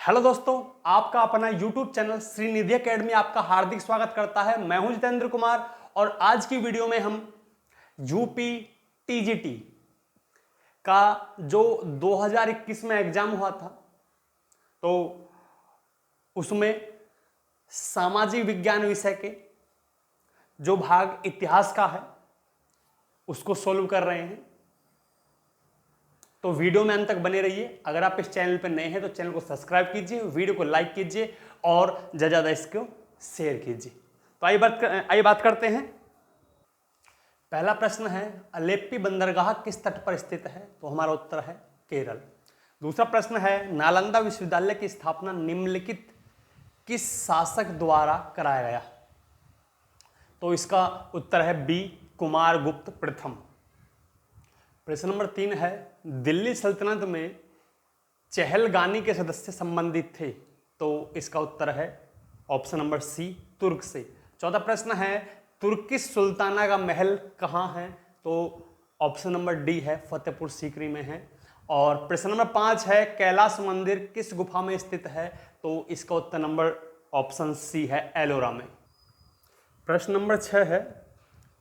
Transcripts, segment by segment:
Hello दोस्तों, आपका अपना YouTube चैनल श्रीनिधि एकेडमी आपका हार्दिक स्वागत करता है। मैं हूं जितेंद्र कुमार और आज की वीडियो में हम यूपी टीजीटी का जो 2021 में एग्जाम हुआ था तो उसमें सामाजिक विज्ञान विषय के जो भाग इतिहास का है उसको सोल्व कर रहे हैं। तो वीडियो में अंत तक बने रहिए। अगर आप इस चैनल पर नए हैं तो चैनल को सब्सक्राइब कीजिए, वीडियो को लाइक कीजिए और ज़्यादा इसको शेयर कीजिए। तो आइए बात करते हैं। पहला प्रश्न है, अलेप्पी बंदरगाह किस तट पर स्थित है? तो हमारा उत्तर है केरल। दूसरा प्रश्न है, नालंदा विश्वविद्यालय की स्थापना निम्नलिखित किस शासक द्वारा कराया गया? तो इसका उत्तर है बी, कुमारगुप्त प्रथम। प्रश्न नंबर 3 है, दिल्ली सल्तनत में चहलगानी के सदस्य संबंधित थे? तो इसका उत्तर है ऑप्शन नंबर सी, तुर्क से। चौथा प्रश्न है, तुर्किश सुल्ताना का महल कहाँ है? तो ऑप्शन नंबर डी है, फतेहपुर सीकरी में है। और प्रश्न नंबर 5 है, कैलाश मंदिर किस गुफा में स्थित है? तो इसका उत्तर नंबर ऑप्शन सी है, एलोरा में। प्रश्न नंबर 6 है,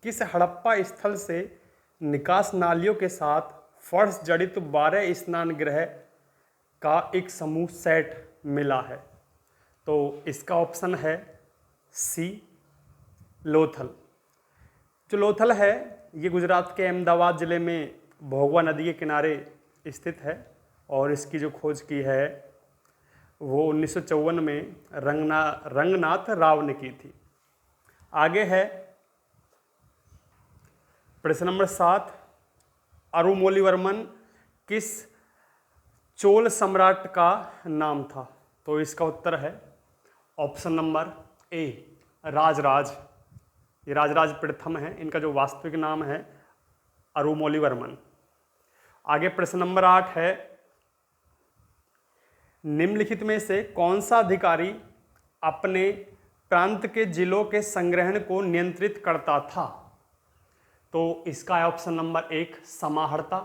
किस हड़प्पा स्थल से निकास नालियों के साथ फर्श जड़ित 12 स्नान गृह का एक समूह सेट मिला है? तो इसका ऑप्शन है सी, लोथल। जो लोथल है ये गुजरात के अहमदाबाद ज़िले में भोगवा नदी के किनारे स्थित है और इसकी जो खोज की है वो 1954 में रंगनाथ राव ने की थी। आगे है प्रश्न नंबर 7, अरुमोलीवर्मन किस चोल सम्राट का नाम था? तो इसका उत्तर है ऑप्शन नंबर ए, राजराज। ये राजराज प्रथम है, इनका जो वास्तविक नाम है अरुमोलीवर्मन। आगे प्रश्न नंबर 8 है, निम्नलिखित में से कौन सा अधिकारी अपने प्रांत के जिलों के संग्रहण को नियंत्रित करता था? तो इसका है ऑप्शन नंबर 1, समाहर्ता।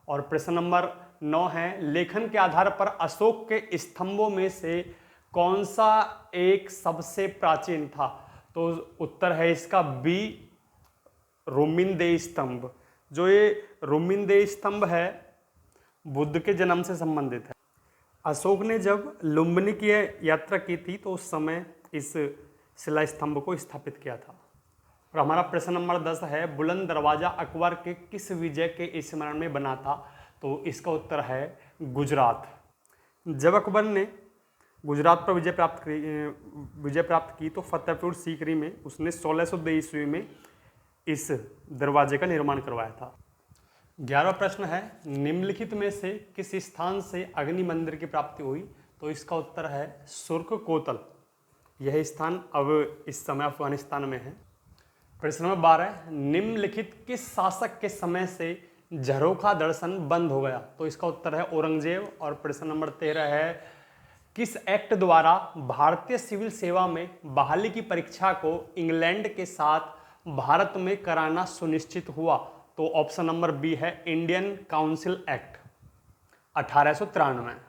और प्रश्न नंबर 9 है, लेखन के आधार पर अशोक के स्तंभों में से कौन सा एक सबसे प्राचीन था? तो उत्तर है इसका बी, रुमिनदेह स्तंभ। जो ये रुमिनदेह स्तंभ है बुद्ध के जन्म से संबंधित है। अशोक ने जब लुम्बिनी की यात्रा की थी तो उस समय इस शिला स्तंभ को स्थापित किया था। और हमारा प्रश्न नंबर 10 है, बुलंद दरवाजा अकबर के किस विजय के स्मरण में बना था? तो इसका उत्तर है गुजरात। जब अकबर ने गुजरात पर विजय प्राप्त की तो फतेहपुर सीकरी में उसने 1602 ईस्वी में इस दरवाजे का निर्माण करवाया था। 11वां प्रश्न है, निम्नलिखित में से किस स्थान से अग्नि मंदिर की प्राप्ति हुई? तो इसका उत्तर है सुर्ख कोतल। यह स्थान अब इस समय अफगानिस्तान में है। प्रश्न नंबर 12, निम्नलिखित किस शासक के समय से झरोखा दर्शन बंद हो गया? तो इसका उत्तर है औरंगजेब। और प्रश्न नंबर 13 है, किस एक्ट द्वारा भारतीय सिविल सेवा में बहाली की परीक्षा को इंग्लैंड के साथ भारत में कराना सुनिश्चित हुआ? तो ऑप्शन नंबर बी है, इंडियन काउंसिल एक्ट 1893।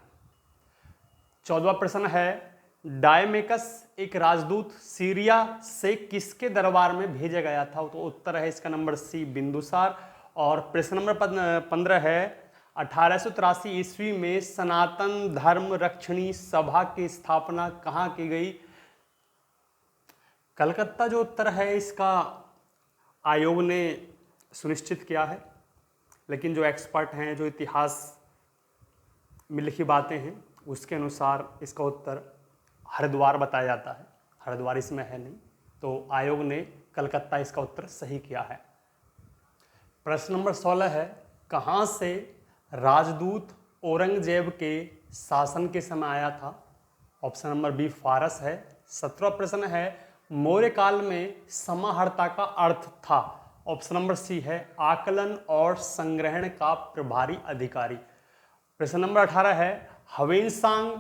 14वां प्रश्न है, डायमेकस एक राजदूत सीरिया से किसके दरबार में भेजा गया था? तो उत्तर है इसका नंबर सी, बिंदुसार। और प्रश्न नंबर 15 है, 1883 ईस्वी में सनातन धर्म रक्षणी सभा की स्थापना कहाँ की गई? कलकत्ता जो उत्तर है इसका आयोग ने सुनिश्चित किया है, लेकिन जो एक्सपर्ट हैं, जो इतिहास में लिखी बातें हैं उसके अनुसार इसका उत्तर हरिद्वार बताया जाता है। हरिद्वार इसमें है नहीं, तो आयोग ने कलकत्ता इसका उत्तर सही किया है। प्रश्न नंबर 16 है, कहाँ से राजदूत औरंगजेब के शासन के समय आया था? ऑप्शन नंबर बी, फारस है। 17वां प्रश्न है, मौर्य काल में समाहर्ता का अर्थ था? ऑप्शन नंबर सी है, आकलन और संग्रहण का प्रभारी अधिकारी। प्रश्न नंबर 18 है, ह्वेनसांग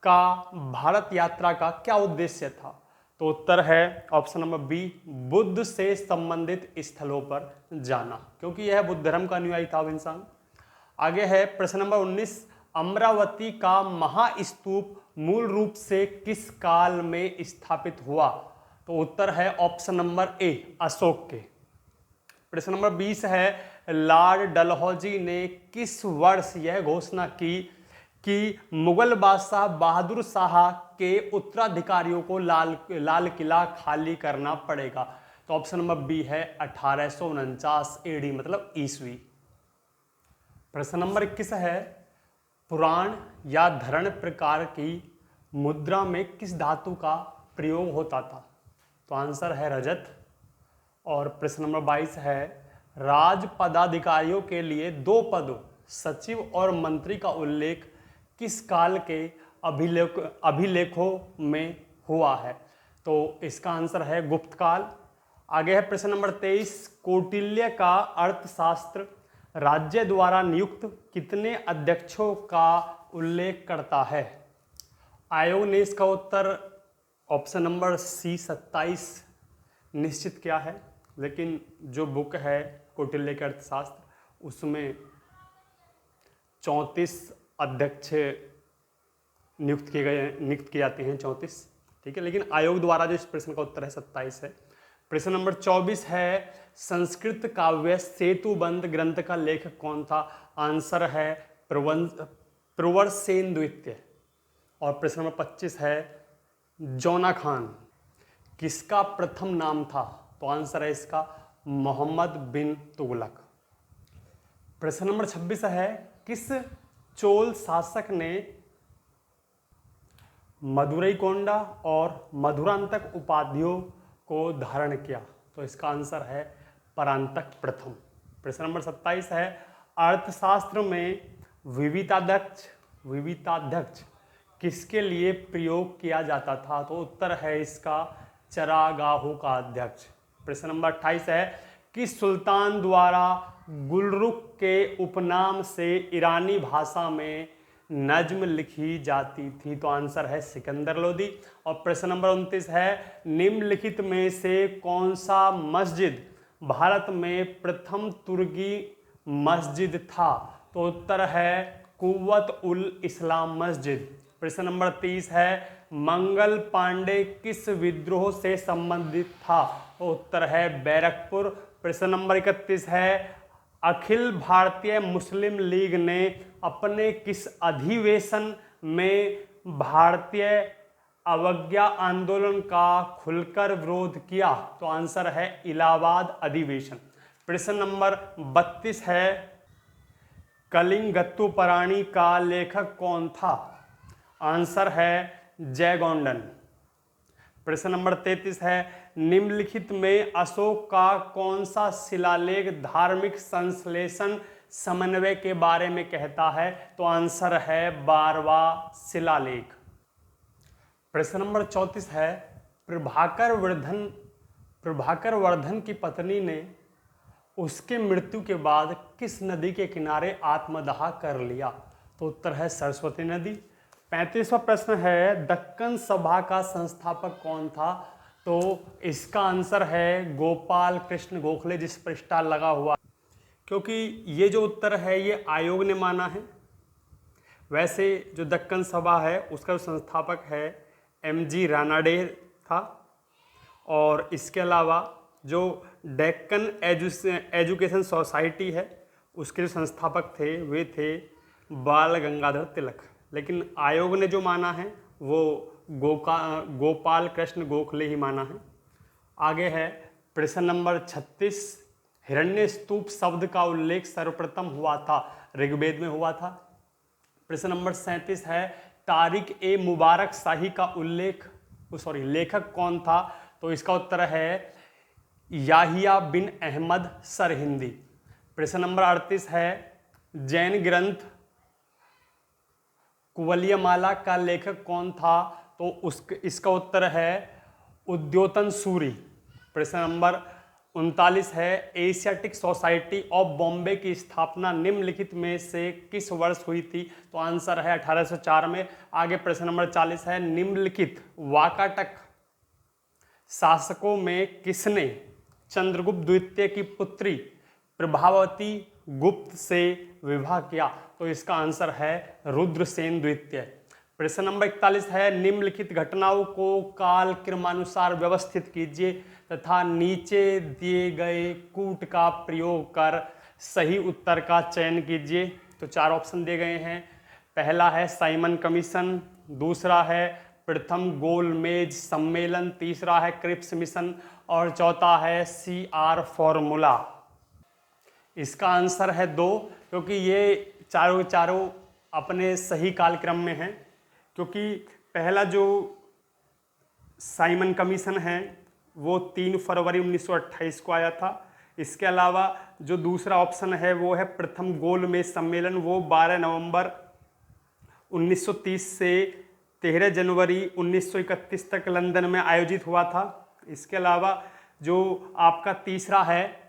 का भारत यात्रा का क्या उद्देश्य था? तो उत्तर है ऑप्शन नंबर बी, बुद्ध से संबंधित स्थलों पर जाना, क्योंकि यह बुद्ध धर्म का अनुयायी था ह्वेनसांग। आगे है प्रश्न नंबर 19, अमरावती का महास्तूप मूल रूप से किस काल में स्थापित हुआ? तो उत्तर है ऑप्शन नंबर ए, अशोक के। प्रश्न नंबर 20 है, लॉर्ड डलहौजी ने किस वर्ष यह घोषणा की कि मुगल बादशाह बहादुर शाह के उत्तराधिकारियों को लाल किला खाली करना पड़ेगा? तो ऑप्शन नंबर बी है 1849 एडी, मतलब ईस्वी। प्रश्न नंबर 21 है, पुराण या धरण प्रकार की मुद्रा में किस धातु का प्रयोग होता था? तो आंसर है रजत। और प्रश्न नंबर 22 है, राज पदाधिकारियों के लिए दो पदों सचिव और मंत्री का उल्लेख किस काल के अभिलेखों में हुआ है? तो इसका आंसर है गुप्त काल। आगे है प्रश्न नंबर 23, कौटिल्य का अर्थशास्त्र राज्य द्वारा नियुक्त कितने अध्यक्षों का उल्लेख करता है? आयोग ने इसका उत्तर ऑप्शन नंबर सी 27 निश्चित किया है, लेकिन जो बुक है कौटिल्य के अर्थशास्त्र उसमें 34 अध्यक्ष नियुक्त किए जाते हैं, 34, ठीक है। लेकिन आयोग द्वारा जो इस प्रश्न का उत्तर है 27 है। प्रश्न नंबर 24 है, संस्कृत काव्य सेतुबंध ग्रंथ का लेखक कौन था? आंसर है प्रवरसेन द्वितीय। और प्रश्न नंबर 25 है, जोना खान किसका प्रथम नाम था? तो आंसर है इसका मोहम्मद बिन तुगलक। प्रश्न नंबर 26 है, किस चोल शासक ने मदुरैकोंडा और मधुरांतक उपाधियों को धारण किया? तो इसका आंसर है परांतक प्रथम। प्रश्न नंबर 27 है, अर्थशास्त्र में विविताध्यक्ष किसके लिए प्रयोग किया जाता था? तो उत्तर है इसका चरागाहों का अध्यक्ष। प्रश्न नंबर 28 है, किस सुल्तान द्वारा गुलरुख के उपनाम से ईरानी भाषा में नज्म लिखी जाती थी? तो आंसर है सिकंदर लोदी। और प्रश्न नंबर 29 है, निम्नलिखित में से कौन सा मस्जिद भारत में प्रथम तुर्की मस्जिद था? तो उत्तर है कुव्वत उल इस्लाम मस्जिद। प्रश्न नंबर 30 है, मंगल पांडे किस विद्रोह से संबंधित था? तो उत्तर है बैरकपुर। प्रश्न नंबर 31 है, अखिल भारतीय मुस्लिम लीग ने अपने किस अधिवेशन में भारतीय अवज्ञा आंदोलन का खुलकर विरोध किया? तो आंसर है इलाहाबाद अधिवेशन। प्रश्न नंबर 32 है, कलिंगत्तुपराणी का लेखक कौन था? आंसर है जयगोंडन। प्रश्न नंबर 33 है, निम्नलिखित में अशोक का कौन सा शिलालेख धार्मिक संश्लेषण समन्वय के बारे में कहता है? तो आंसर है 12वां शिलालेख। प्रश्न नंबर 34 है, प्रभाकर वर्धन की पत्नी ने उसके मृत्यु के बाद किस नदी के किनारे आत्मदाह कर लिया? तो उत्तर है सरस्वती नदी। 35वां प्रश्न है, दक्कन सभा का संस्थापक कौन था? तो इसका आंसर है गोपाल कृष्ण गोखले, जिस पर स्टार लगा हुआ, क्योंकि ये जो उत्तर है ये आयोग ने माना है। वैसे जो दक्कन सभा है उसका जो संस्थापक है MG रानाडे था। और इसके अलावा जो डेक्कन एजुकेशन सोसाइटी है उसके जो संस्थापक थे वे थे बाल गंगाधर तिलक। लेकिन आयोग ने जो माना है वो गोपाल कृष्ण गोखले ही माना है। आगे है प्रश्न नंबर 36, हिरण्यस्तूप शब्द का उल्लेख सर्वप्रथम हुआ था ऋग्वेद में हुआ था। प्रश्न नंबर 37 है, तारिक ए मुबारक शाही का लेखक कौन था? तो इसका उत्तर है याहिया बिन अहमद सरहिंदी। प्रश्न नंबर 38 है, जैन ग्रंथ कुवलयमाला का लेखक कौन था? तो इसका उत्तर है उद्योतन सूरी। प्रश्न नंबर 39 है, एशियाटिक सोसाइटी ऑफ बॉम्बे की स्थापना निम्नलिखित में से किस वर्ष हुई थी? तो आंसर है 1804 में। आगे प्रश्न नंबर 40 है, निम्नलिखित वाकाटक शासकों में किसने चंद्रगुप्त द्वितीय की पुत्री प्रभावती गुप्त से विवाह किया? तो इसका आंसर है रुद्रसेन द्वितीय। प्रश्न नंबर 41 है, निम्नलिखित घटनाओं को काल क्रमानुसार व्यवस्थित कीजिए तथा नीचे दिए गए कूट का प्रयोग कर सही उत्तर का चयन कीजिए। तो 4 ऑप्शन दिए गए हैं। पहला है साइमन कमीशन, दूसरा है प्रथम गोलमेज सम्मेलन, तीसरा है क्रिप्स मिशन और चौथा है CR फॉर्मूला। इसका आंसर है 2, क्योंकि ये चारों चारों अपने सही कालक्रम में हैं। क्योंकि पहला जो साइमन कमीशन है वो 3 फरवरी 1928 को आया था। इसके अलावा जो दूसरा ऑप्शन है वो है प्रथम गोलमेज सम्मेलन, वो 12 नवंबर 1930 से 13 जनवरी 1931 तक लंदन में आयोजित हुआ था। इसके अलावा जो आपका तीसरा है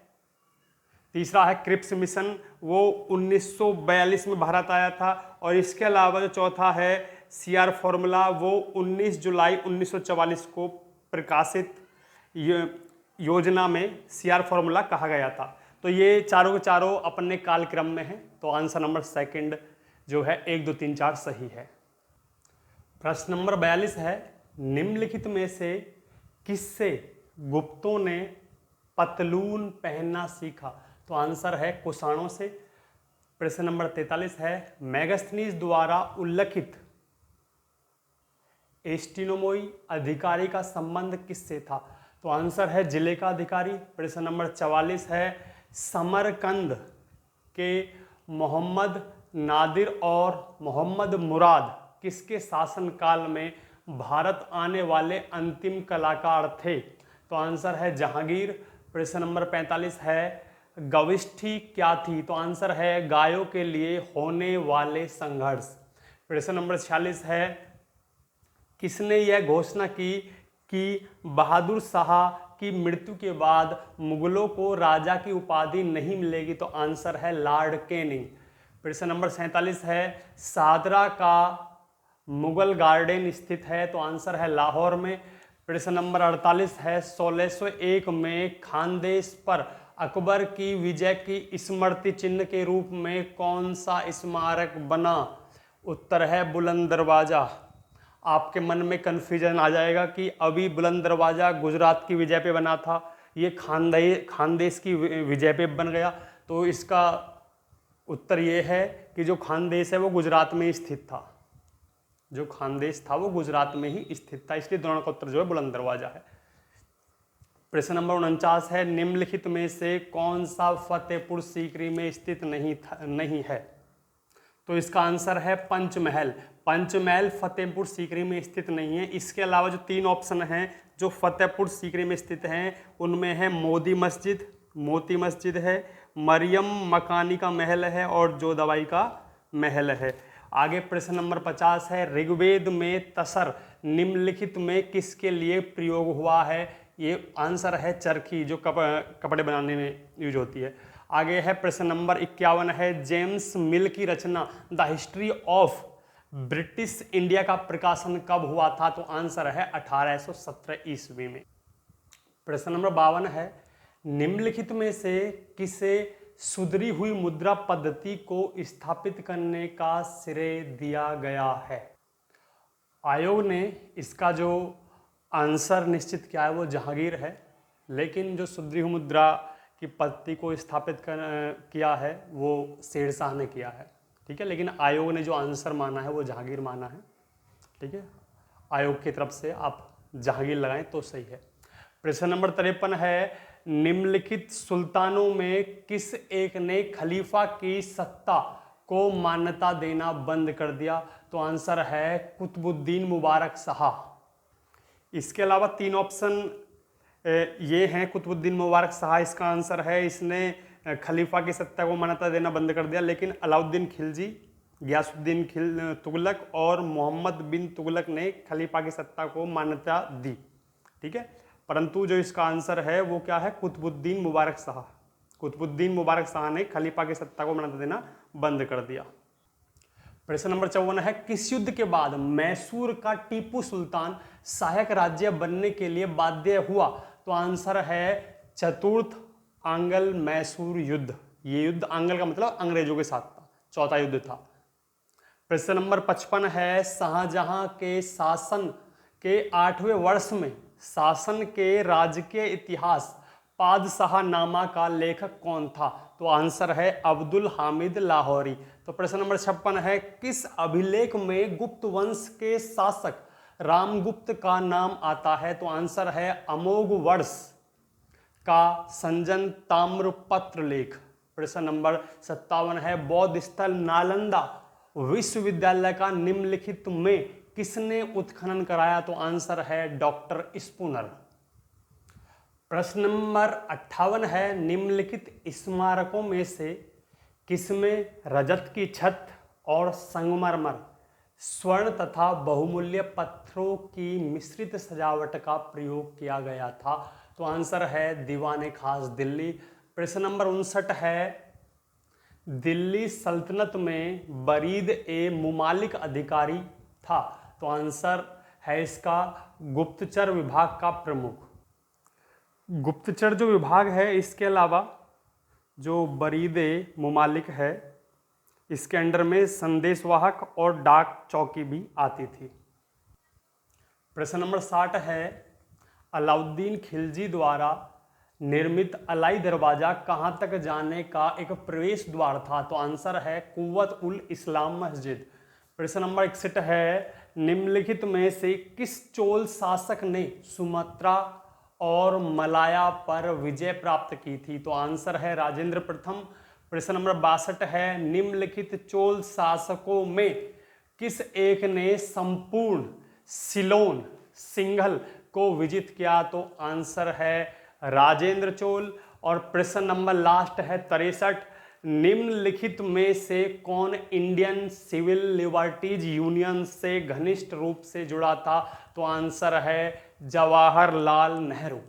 क्रिप्स मिशन, वो 1942 में भारत आया था। और इसके अलावा जो चौथा है CR फॉर्मूला, वो 19 जुलाई 1944 को प्रकाशित योजना में CR फॉर्मूला कहा गया था। तो ये चारों के चारों अपने कालक्रम में हैं। तो आंसर नंबर सेकंड जो है 1, 2, 3, 4 सही है। प्रश्न नंबर 42 है, निम्नलिखित में से किससे गुप्तों ने पतलून पहनना सीखा? तो आंसर है कुषाणों से। प्रश्न नंबर 43 है, मेगास्थनीज द्वारा उल्लिखित एस्टिनोमोई अधिकारी का संबंध किससे था? तो आंसर है जिले का अधिकारी। प्रश्न नंबर 44 है, समरकंद के मोहम्मद नादिर और मोहम्मद मुराद किसके शासनकाल में भारत आने वाले अंतिम कलाकार थे? तो आंसर है जहांगीर। प्रश्न नंबर 45 है, गविष्ठी क्या थी? तो आंसर है गायों के लिए होने वाले संघर्ष। प्रश्न नंबर 46 है, किसने यह घोषणा की कि बहादुर शाह की मृत्यु के बाद मुगलों को राजा की उपाधि नहीं मिलेगी? तो आंसर है लॉर्ड कैनिंग। प्रश्न नंबर 47 है, शाहदरा का मुगल गार्डन स्थित है? तो आंसर है लाहौर में। प्रश्न नंबर 48 है, 1601 में खानदेश पर अकबर की विजय की स्मृति चिन्ह के रूप में कौन सा स्मारक बना? उत्तर है बुलंद दरवाजा। आपके मन में कन्फ्यूजन आ जाएगा कि अभी बुलंद दरवाजा गुजरात की विजय पे बना था, ये खानदेश की विजय पे बन गया। तो इसका उत्तर ये है कि जो खानदेश है वो गुजरात में ही स्थित था। जो खानदेश था वो गुजरात में ही स्थित था, इसलिए दोनों का उत्तर जो है बुलंद दरवाजा है। प्रश्न नंबर 49 है, निम्नलिखित में से कौन सा फतेहपुर सीकरी में स्थित नहीं है? तो इसका आंसर है पंचमहल। पंचमहल फतेहपुर सीकरी में स्थित नहीं है। इसके अलावा जो 3 ऑप्शन हैं जो फतेहपुर सीकरी में स्थित हैं उनमें है मोती मस्जिद है, मरियम मकानी का महल है और जोधाबाई का महल है। आगे प्रश्न नंबर 50 है, ऋग्वेद में तसर निम्नलिखित में किसके लिए प्रयोग हुआ है? ये आंसर है चरखी, जो कपड़े बनाने में यूज होती है। आगे है प्रश्न नंबर 51 है, जेम्स मिल की रचना the history of British India का प्रकाशन कब हुआ था? तो आंसर है 1817 ईस्वी में। प्रश्न नंबर 52 है, निम्नलिखित में से किसे सुधरी हुई मुद्रा पद्धति को स्थापित करने का श्रेय दिया गया है? आयोग ने इसका जो आंसर निश्चित किया है वो जहांगीर है, लेकिन जो सुधरी हुई मुद्रा की पद्धति को स्थापित किया है वो शेरशाह ने किया है। ठीक है, लेकिन आयोग ने जो आंसर माना है वो जहांगीर माना है। ठीक है, आयोग की तरफ से आप जहांगीर लगाएं तो सही है। प्रश्न नंबर 53 है, निम्नलिखित सुल्तानों में किस एक ने खलीफा की सत्ता को मान्यता देना बंद कर दिया? तो आंसर है कुतुबुद्दीन मुबारक शाह। इसके अलावा 3 ऑप्शन ये हैं, कुतुबुद्दीन मुबारक शाह इसका आंसर है, इसने खलीफा की सत्ता को मान्यता देना बंद कर दिया। लेकिन अलाउद्दीन खिलजी, गयासुद्दीन तुगलक और मोहम्मद बिन तुगलक ने खलीफा की सत्ता को मान्यता दी। ठीक है, परंतु जो इसका आंसर है वो क्या है? कुतुबुद्दीन मुबारक शाह। कुतुबुद्दीन मुबारक शाह ने खलीफा की सत्ता को मान्यता देना बंद कर दिया। प्रश्न नंबर 54 है, किस युद्ध के बाद मैसूर का टीपू सुल्तान सहायक राज्य बनने के लिए बाध्य हुआ? तो आंसर है चतुर्थ आंग्ल मैसूर युद्ध। ये युद्ध आंग्ल का मतलब अंग्रेजों के साथ था, चौथा युद्ध था। प्रश्न नंबर 55 है, शाहजहां के शासन के 8वें वर्ष में शासन के राजकीय इतिहास पादशाहनामा का लेखक कौन था? तो आंसर है अब्दुल हामिद लाहौरी। तो प्रश्न नंबर 56 है, किस अभिलेख में गुप्त वंश के शासक रामगुप्त का नाम आता है? तो आंसर है अमोघ वर्ष का संजन ताम्रपत्र लेख। प्रश्न नंबर 57 है, बौद्ध स्थल नालंदा विश्वविद्यालय का निम्नलिखित में किसने उत्खनन कराया? तो आंसर है डॉक्टर स्पूनर। प्रश्न नंबर 58 है, निम्नलिखित स्मारकों में से किसमें रजत की छत और संगमरमर, स्वर्ण तथा बहुमूल्य पत्थरों की मिश्रित सजावट का प्रयोग किया गया था? तो आंसर है दीवाने खास दिल्ली। प्रश्न नंबर 59 है, दिल्ली सल्तनत में बरीद ए मुमालिक अधिकारी था? तो आंसर है इसका गुप्तचर विभाग का प्रमुख। गुप्तचर जो विभाग है, इसके अलावा जो बरीद ए मुमालिक है, इसके अंडर में संदेशवाहक और डाक चौकी भी आती थी। प्रश्न नंबर 60 है, अलाउद्दीन खिलजी द्वारा निर्मित अलाई दरवाजा कहां तक जाने का एक प्रवेश द्वार था? तो आंसर है कुव्वत उल इस्लाम मस्जिद। प्रश्न नंबर 61 है, निम्नलिखित में से किस चोल शासक ने सुमात्रा और मलाया पर विजय प्राप्त की थी? तो आंसर है राजेंद्र प्रथम। प्रश्न नंबर 62 है, निम्नलिखित चोल शासकों में किस एक ने संपूर्ण सिलोन सिंघल को विजित किया? तो आंसर है राजेंद्र चोल। और प्रश्न नंबर लास्ट है 63, निम्नलिखित में से कौन इंडियन सिविल लिबर्टीज यूनियन से घनिष्ठ रूप से जुड़ा था? तो आंसर है जवाहरलाल नेहरू।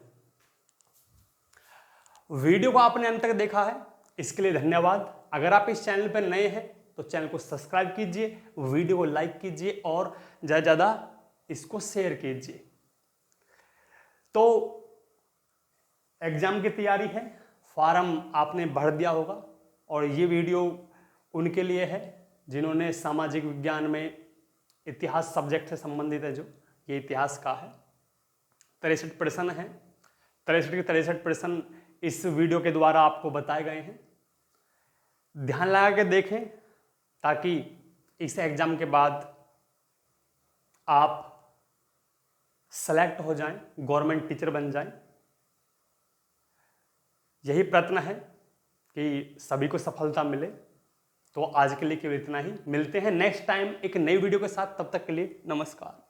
वीडियो को आपने अंत तक देखा है, इसके लिए धन्यवाद। अगर आप इस चैनल पर नए हैं तो चैनल को सब्सक्राइब कीजिए, वीडियो को लाइक कीजिए और ज़्यादा ज़्यादा इसको शेयर कीजिए। तो एग्जाम की तैयारी है, फॉर्म आपने भर दिया होगा और ये वीडियो उनके लिए है जिन्होंने सामाजिक विज्ञान में इतिहास सब्जेक्ट से संबंधित है, जो ये इतिहास का है। 63 प्रश्न है, 63 के 63 प्रश्न इस वीडियो के द्वारा आपको बताए गए हैं। ध्यान लगा के देखें ताकि इस एग्जाम के बाद आप सेलेक्ट हो जाएं, गवर्नमेंट टीचर बन जाएं। यही प्रयत्न है कि सभी को सफलता मिले। तो आज के लिए केवल इतना ही, मिलते हैं नेक्स्ट टाइम एक नई वीडियो के साथ। तब तक के लिए नमस्कार।